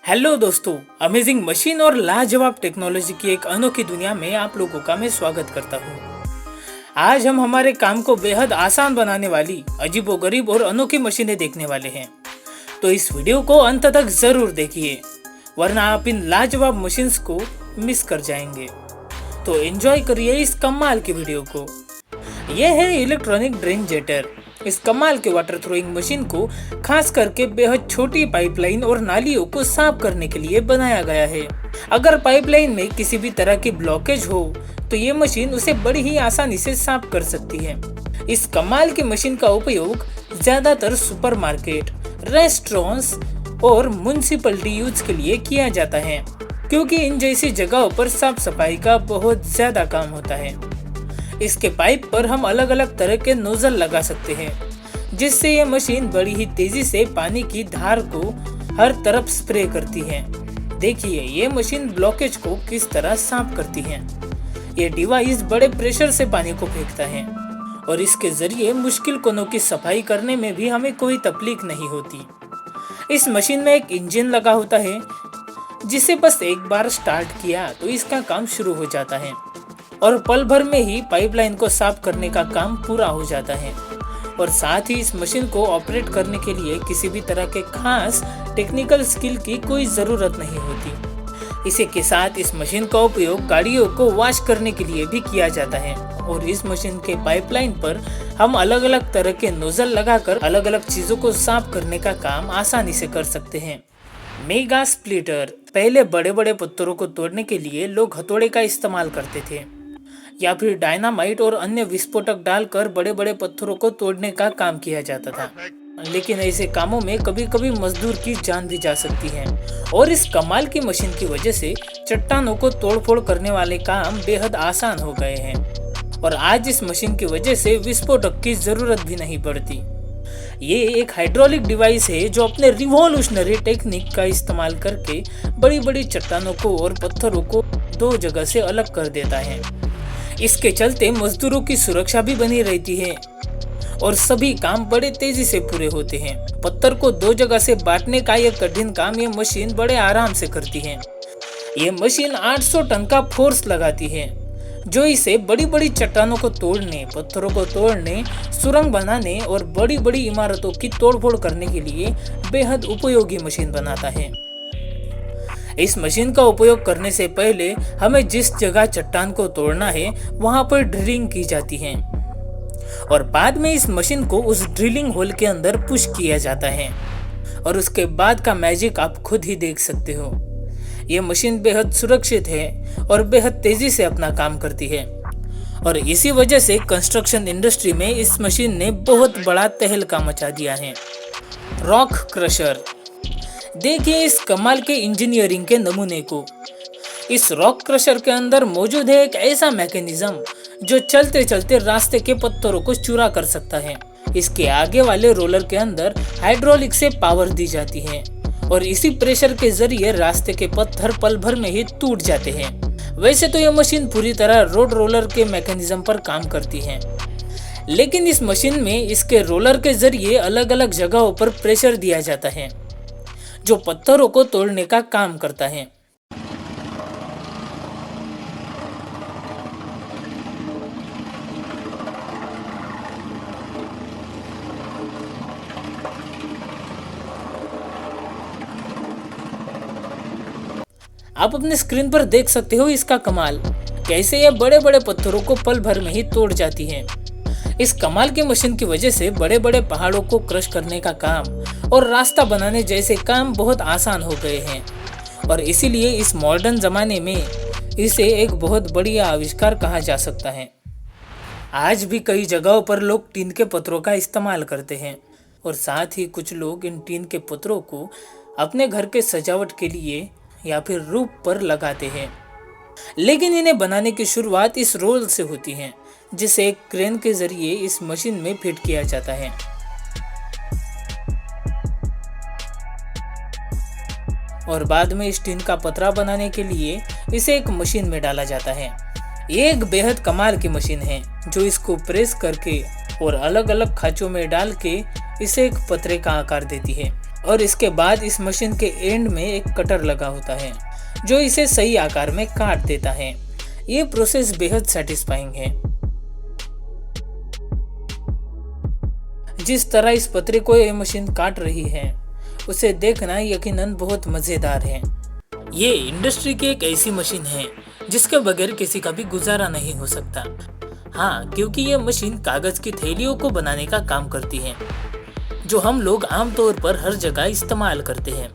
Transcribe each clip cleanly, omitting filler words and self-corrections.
Hello दोस्तों, amazing machine और लाजवाब टेक्नोलॉजी की एक अनोखी दुनिया में आप लोगों का मैं स्वागत करता हूँ। आज हम हमारे काम को बेहद आसान बनाने वाली अजीबोगरीब और अनोखी मशीनें देखने वाले हैं। तो इस वीडियो को अंत तक जरूर देखिए, वरना आप इन लाजवाब मशीन्स को मिस कर जाएंगे। तो एंजॉय करिए इस कमाल की वीडियो को। यह है इलेक्ट्रॉनिक ड्रेन जेटर। इस कमाल के वाटर थ्रोइंग मशीन को खास करके बेहद छोटी पाइपलाइन और नालियों को साफ करने के लिए बनाया गया है। अगर पाइपलाइन में किसी भी तरह की ब्लॉकेज हो तो ये मशीन उसे बड़ी ही आसानी से साफ कर सकती है। इस कमाल की मशीन का उपयोग ज्यादातर सुपरमार्केट, रेस्टोरेंट्स और म्युनिसिपैलिटी यूज के लिए किया जाता है, क्योंकि इन जैसी जगहों पर साफ सफाई का बहुत ज्यादा काम होता है। इसके पाइप पर हम अलग अलग तरह के नोजल लगा सकते हैं, जिससे ये मशीन बड़ी ही तेजी से पानी की धार को हर तरफ स्प्रे करती है। देखिए ये मशीन ब्लॉकेज को किस तरह साफ करती है। ये डिवाइस बड़े प्रेशर से पानी को फेंकता है और इसके जरिए मुश्किल कोनों की सफाई करने में भी हमें कोई तकलीफ नहीं होती। इस मशीन में एक इंजन लगा होता है, जिसे बस एक बार स्टार्ट किया तो इसका काम शुरू हो जाता है और पल भर में ही पाइपलाइन को साफ करने का काम पूरा हो जाता है। और साथ ही इस मशीन को ऑपरेट करने के लिए किसी भी तरह के खास टेक्निकल स्किल की कोई ज़रूरत नहीं होती। इसी के साथ इस मशीन का उपयोग गाड़ियों को वॉश करने के लिए भी किया जाता है और इस मशीन के पाइपलाइन पर हम अलग अलग तरह के नोजल लगाकर अलग अलग चीज़ों को साफ करने का काम आसानी से कर सकते हैं। Mega splitter. पहले बड़े बड़े पत्थरों को तोड़ने के लिए लोग हथौड़े का इस्तेमाल करते थे या फिर डायनामाइट और अन्य विस्फोटक डालकर बड़े बड़े पत्थरों को तोड़ने का काम किया जाता था। लेकिन ऐसे कामों में कभी कभी मजदूर की जान भी जा सकती है और इस कमाल की मशीन की वजह से चट्टानों को तोड़फोड़ करने वाले काम बेहद आसान हो गए हैं और आज इस मशीन की वजह से विस्फोटक की जरूरत भी नहीं पड़ती। ये एक हाइड्रोलिक डिवाइस है जो अपने रिवॉल्यूशनरी टेक्निक का इस्तेमाल करके बड़ी बड़ी चट्टानों को और पत्थरों को दो जगह से अलग कर देता है। इसके चलते मजदूरों की सुरक्षा भी बनी रहती है और सभी काम बड़े तेजी से पूरे होते हैं। पत्थर को दो जगह से बांटने का यह कठिन काम ये मशीन बड़े आराम से करती है। ये मशीन 800 टन का फोर्स लगाती है, जो इसे बड़ी बड़ी चट्टानों को तोड़ने, पत्थरों को तोड़ने, सुरंग बनाने और बड़ी बड़ी इमारतों की तोड़फोड़ करने के लिए बेहद उपयोगी मशीन बनाता है। इस मशीन का उपयोग करने से पहले हमें जिस जगह चट्टान को तोड़ना है वहां पर ड्रिलिंग की जाती है और बाद में इस मशीन को उस ड्रिलिंग होल के अंदर पुश किया जाता है और उसके बाद का मैजिक आप खुद ही देख सकते हो। यह मशीन बेहद सुरक्षित है और बेहद तेजी से अपना काम करती है और इसी वजह से कंस्ट्रक्शन इंडस्ट्री में इस मशीन ने बहुत बड़ा तहलका मचा दिया है। Rock crusher. देखिए इस कमाल के इंजीनियरिंग के नमूने को। इस रॉक क्रशर के अंदर मौजूद है एक ऐसा मैकेनिज्म जो चलते चलते रास्ते के पत्थरों को चूरा कर सकता है। इसके आगे वाले रोलर के अंदर हाइड्रोलिक से पावर दी जाती है और इसी प्रेशर के जरिए रास्ते के पत्थर पल भर में ही टूट जाते हैं। वैसे तो यह मशीन पूरी तरह रोड रोलर के मैकेनिज्म पर काम करती है, लेकिन इस मशीन में इसके रोलर के जरिए अलग अलग जगहों पर प्रेशर दिया जाता है जो पत्थरों को तोड़ने का काम करता है। आप अपने स्क्रीन पर देख सकते हो इसका कमाल, कैसे ये बड़े बड़े पत्थरों को पल भर में ही तोड़ जाती है। इस कमाल की मशीन की वजह से बड़े बड़े पहाड़ों को क्रश करने का काम और रास्ता बनाने जैसे काम बहुत आसान हो गए हैं और इसीलिए इस मॉडर्न जमाने में इसे एक बहुत बढ़िया आविष्कार कहा जा सकता है। आज भी कई जगहों पर लोग टीन के पत्थरों का इस्तेमाल करते हैं और साथ ही कुछ लोग इन टीन के पत्थरों को अपने घर के सजावट के लिए या फिर रूफ पर लगाते हैं, लेकिन इन्हें बनाने की शुरुआत इस रोल से होती है, जिसे एक क्रेन के जरिए इस मशीन में फिट किया जाता है। और बाद में इस टीन का पतरा बनाने के लिए इसे एक मशीन में डाला जाता है। ये एक बेहद कमाल की मशीन है जो इसको प्रेस करके और अलग अलग खांचों में डाल के इसे एक पतरे का आकार देती है और इसके बाद इस मशीन के एंड में एक कटर लगा होता है जो इसे सही आकार में काट देता है। ये प्रोसेस बेहद सेटिस्फाइंग है। जिस तरह इस पतरे को ये मशीन काट रही है उसे देखना यकीनन बहुत मजेदार है। ये इंडस्ट्री की एक ऐसी मशीन है जिसके बगैर किसी का भी गुजारा नहीं हो सकता। हाँ, क्योंकि ये मशीन कागज की थैलियों को बनाने का काम करती है जो हम लोग आमतौर पर हर जगह इस्तेमाल करते हैं।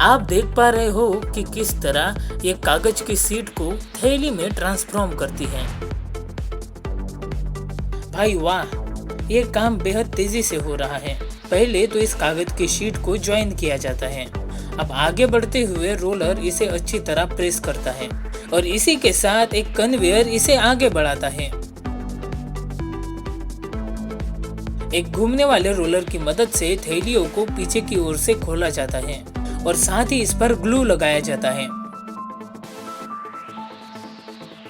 आप देख पा रहे हो कि किस तरह ये कागज की शीट को थैली में ट्रांसफॉर्म करती है। भाई वाह, ये काम बेहद तेजी से हो रहा है। पहले तो इस कागज की शीट को ज्वाइन किया जाता है। अब आगे बढ़ते हुए रोलर इसे अच्छी तरह प्रेस करता है और इसी के साथ एक कन्वेयर इसे आगे बढ़ाता है। एक घूमने वाले रोलर की मदद से थैलियों को पीछे की ओर से खोला जाता है और साथ ही इस पर ग्लू लगाया जाता है।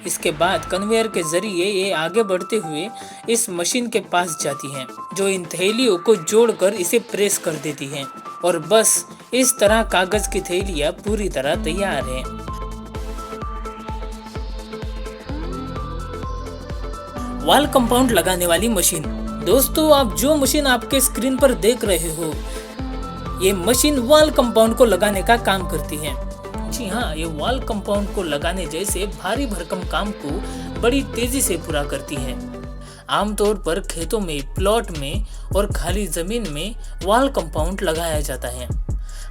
इसके बाद कन्वेयर के जरिए ये आगे बढ़ते हुए इस मशीन के पास जाती है जो इन थैलियों को जोड़कर इसे प्रेस कर देती है और बस इस तरह कागज की थैलियां पूरी तरह तैयार है। वॉल कंपाउंड लगाने वाली मशीन। दोस्तों, आप जो मशीन आपके स्क्रीन पर देख रहे हो, ये मशीन वॉल कंपाउंड को लगाने का काम करती है। जी हाँ, ये वॉल कंपाउंड को लगाने जैसे भारी भरकम काम को बड़ी तेजी से पूरा करती है। आमतौर पर खेतों में, प्लॉट में और खाली जमीन में वॉल कंपाउंड लगाया जाता है।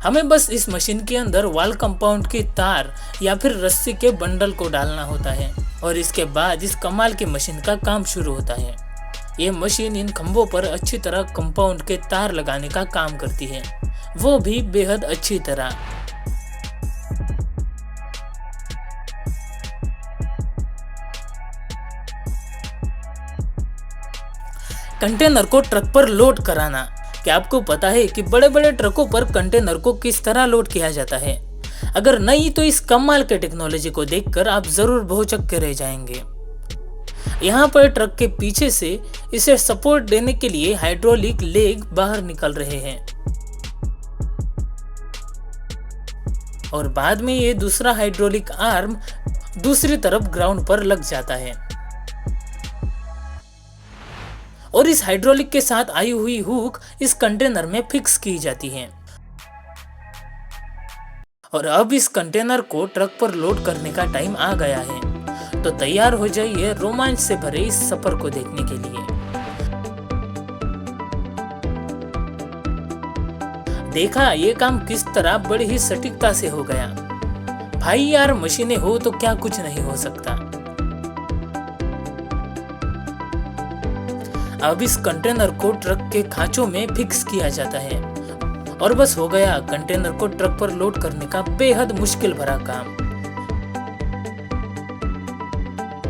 हमें बस इस मशीन के अंदर वॉल कंपाउंड की तार या फिर रस्सी के बंडल को डालना होता है और इसके बाद इस कमाल की मशीन का काम शुरू होता है। ये मशीन इन खंभों पर अच्छी तरह कंपाउंड के तार लगाने का काम करती है, वो भी बेहद अच्छी तरह। कंटेनर को ट्रक पर लोड कराना। क्या आपको पता है कि बड़े बड़े ट्रकों पर कंटेनर को किस तरह लोड किया जाता है? अगर नहीं तो इस कमाल के टेक्नोलॉजी को देखकर आप जरूर भौचक्के के रह जाएंगे। यहाँ पर ट्रक के पीछे से इसे सपोर्ट देने के लिए हाइड्रोलिक लेग बाहर निकल रहे हैं और बाद में ये दूसरा हाइड्रोलिक आर्म दूसरी तरफ ग्राउंड पर लग जाता है और इस हाइड्रोलिक के साथ आई हुई हुक इस कंटेनर में फिक्स की जाती है। और अब इस कंटेनर को ट्रक पर लोड करने का टाइम आ गया है, तो तैयार हो जाइए रोमांच से भरे इस सफर को देखने के लिए। देखा ये काम किस तरह बड़ी ही सटीकता से हो गया। भाई यार, मशीनें हो तो क्या कुछ नहीं हो सकता। अब इस कंटेनर को ट्रक के खांचों में फिक्स किया जाता है और बस हो गया कंटेनर को ट्रक पर लोड करने का बेहद मुश्किल भरा काम।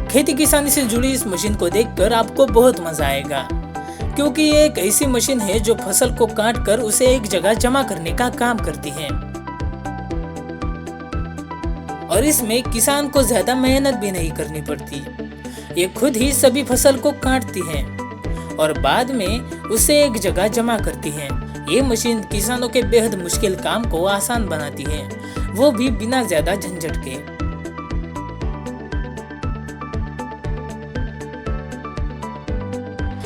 खेती किसानी से जुड़ी इस मशीन को देखकर आपको बहुत मजा आएगा, क्योंकि ये एक ऐसी मशीन है जो फसल को काट कर उसे एक जगह जमा करने का काम करती है और इसमें किसान को ज्यादा मेहनत भी नहीं करनी पड़ती। ये खुद ही सभी फसल को काटती है और बाद में उसे एक जगह जमा करती है। ये मशीन किसानों के बेहद मुश्किल काम को आसान बनाती है, वो भी बिना ज्यादा झंझट के।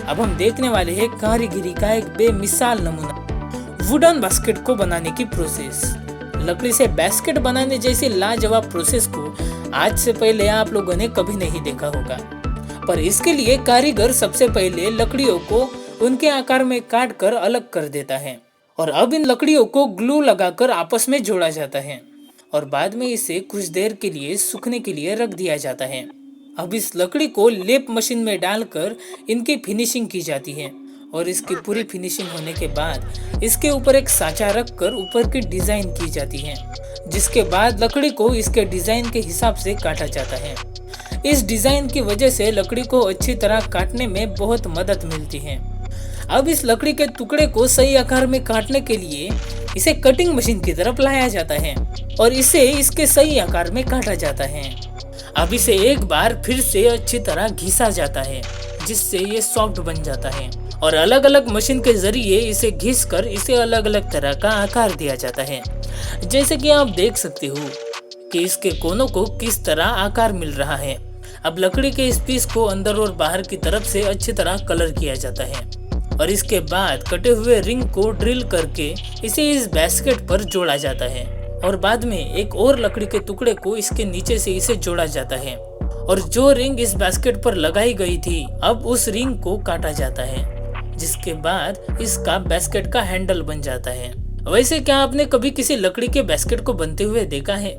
अब हम देखने वाले हैं कारीगरी का एक बेमिसाल नमूना, वुडन बास्केट को बनाने की प्रोसेस। लकड़ी से बास्केट बनाने जैसी लाजवाब प्रोसेस को आज से पहले आप लोगों ने कभी नहीं देखा होगा, पर इसके लिए कारीगर सबसे पहले लकड़ियों को उनके आकार में काट कर अलग कर देता है और अब इन लकड़ियों को ग्लू लगाकर आपस में जोड़ा जाता है और बाद में इसे कुछ देर के लिए सूखने के लिए रख दिया जाता है। अब इस लकड़ी को लेप मशीन में डालकर इनकी फिनिशिंग की जाती है और इसकी पूरी फिनिशिंग होने के बाद इसके ऊपर एक साँचा रख कर ऊपर की डिजाइन की जाती है, जिसके बाद लकड़ी को इसके डिजाइन के हिसाब से काटा जाता है। इस डिजाइन की वजह से लकड़ी को अच्छी तरह काटने में बहुत मदद मिलती है। अब इस लकड़ी के टुकड़े को सही आकार में काटने के लिए इसे कटिंग मशीन की तरफ लाया जाता है और इसे इसके सही आकार में काटा जाता है। अब इसे एक बार फिर से अच्छी तरह घिसा जाता है, जिससे ये सॉफ्ट बन जाता है और अलग अलग मशीन के जरिए इसे घिस कर इसे अलग अलग तरह का आकार दिया जाता है। जैसे कि आप देख सकते हो कि इसके कोनों को किस तरह आकार मिल रहा है। अब लकड़ी के इस पीस को अंदर और बाहर की तरफ से अच्छी तरह कलर किया जाता है और इसके बाद कटे हुए रिंग को ड्रिल करके इसे इस बास्केट पर जोड़ा जाता है और बाद में एक और लकड़ी के टुकड़े को इसके नीचे से इसे जोड़ा जाता है और जो रिंग इस बास्केट पर लगाई गई थी अब उस रिंग को काटा जाता है, जिसके बाद इसका बास्केट का हैंडल बन जाता है। वैसे क्या आपने कभी किसी लकड़ी के बास्केट को बनते हुए देखा है?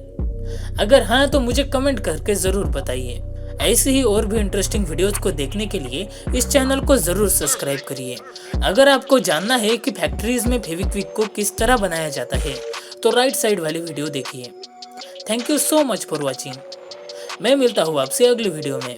अगर हाँ तो मुझे कमेंट करके जरूर बताइए। ऐसे ही और भी इंटरेस्टिंग वीडियोस को देखने के लिए इस चैनल को जरूर सब्सक्राइब करिए। अगर आपको जानना है कि फैक्ट्रीज में फेविक्विक को किस तरह बनाया जाता है तो राइट साइड वाली वीडियो देखिए। Thank you so much for watching. मैं मिलता हूँ आपसे अगली वीडियो में।